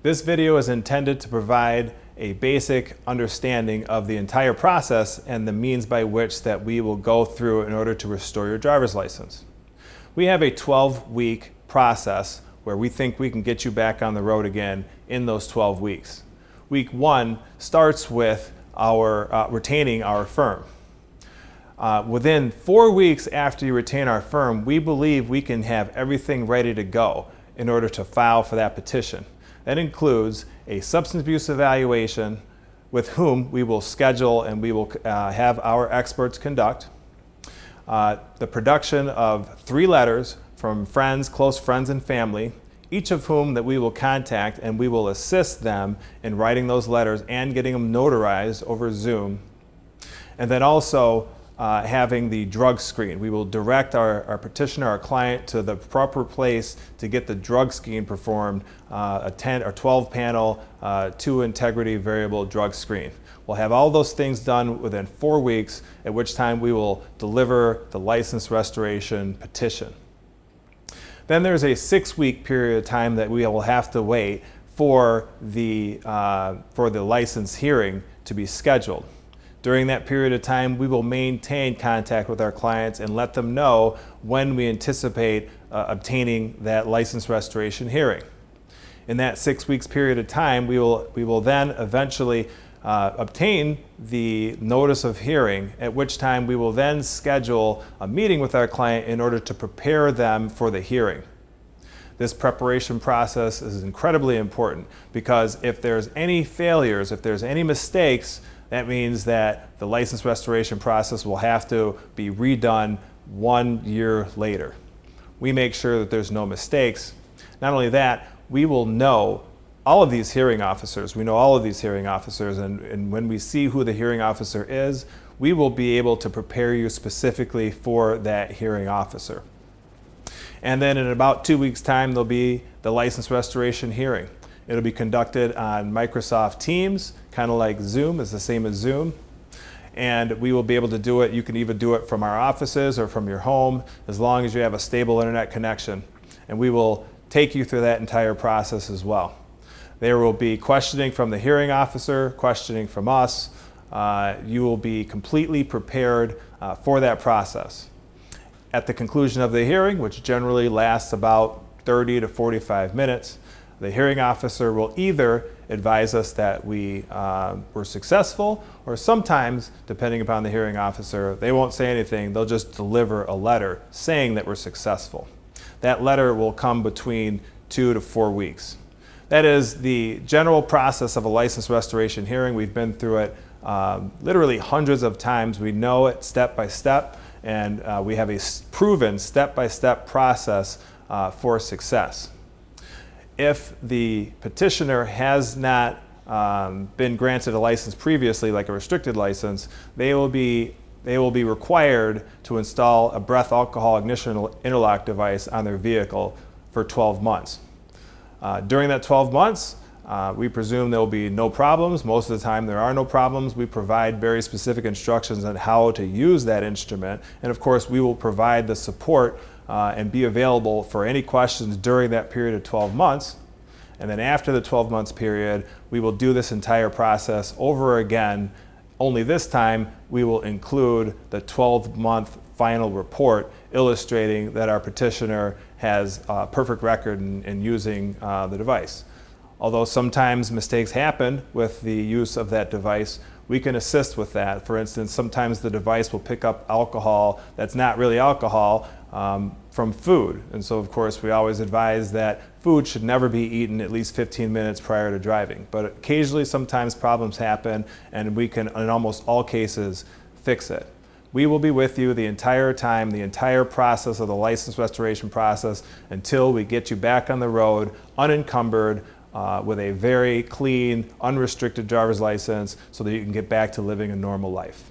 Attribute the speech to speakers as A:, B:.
A: This video is intended to provide a basic understanding of the entire process and the means by which that we will go through in order to restore your driver's license. We have a 12-week process where we think we can get you back on the road again in those 12 weeks. Week 1 starts with our retaining our firm. Within 4 weeks after you retain our firm, we believe we can have everything ready to go in order to file for that petition. That includes a substance abuse evaluation with whom we will schedule and we will have our experts conduct. The production of 3 letters from friends, close friends and family, each of whom that we will contact, and we will assist them in writing those letters and getting them notarized over Zoom. And then also having the drug screen. We will direct our petitioner, our client, to the proper place to get the drug screen performed, a 10 or 12 panel, 2 integrity variable drug screen. We'll have all those things done within 4 weeks, at which time we will deliver the license restoration petition. Then there's a 6-week period of time that we will have to wait for the license hearing to be scheduled. During that period of time, we will maintain contact with our clients and let them know when we anticipate obtaining that license restoration hearing. In that 6 weeks period of time, we will then eventually obtain the notice of hearing, at which time we will then schedule a meeting with our client in order to prepare them for the hearing. This preparation process is incredibly important because if there's any failures, if there's any mistakes, that means that the license restoration process will have to be redone 1 year later. We make sure that there's no mistakes. Not only that, we will know all of these hearing officers. We know all of these hearing officers, and when we see who the hearing officer is, we will be able to prepare you specifically for that hearing officer. And then in about 2 weeks' time, there'll be the license restoration hearing. It'll be conducted on Microsoft Teams, kind of like Zoom, it's the same as Zoom. And we will be able to do it, you can either do it from our offices or from your home, as long as you have a stable internet connection. And we will take you through that entire process as well. There will be questioning from the hearing officer, questioning from us. You will be completely prepared for that process. At the conclusion of the hearing, which generally lasts about 30 to 45 minutes, the hearing officer will either advise us that we were successful, or sometimes, depending upon the hearing officer, they won't say anything, they'll just deliver a letter saying that we're successful. That letter will come between 2 to 4 weeks. That is the general process of a license restoration hearing. We've been through it literally hundreds of times. We know it step by step, and we have a proven step-by-step process for success. If the petitioner has not been granted a license previously, like a restricted license, they will be required to install a breath alcohol ignition interlock device on their vehicle for 12 months. During that 12 months, we presume there will be no problems. Most of the time there are no problems. We provide very specific instructions on how to use that instrument. And of course, we will provide the support and be available for any questions during that period of 12 months. And then after the 12 months period, we will do this entire process over again. Only this time, we will include the 12-month final report illustrating that our petitioner has a perfect record in using the device. Although sometimes mistakes happen with the use of that device, we can assist with that. For instance, sometimes the device will pick up alcohol that's not really alcohol from food. And so of course we always advise that food should never be eaten at least 15 minutes prior to driving. But occasionally sometimes problems happen, and we can, in almost all cases, fix it. We will be with you the entire time, the entire process of the license restoration process, until we get you back on the road unencumbered, with a very clean, unrestricted driver's license, so that you can get back to living a normal life.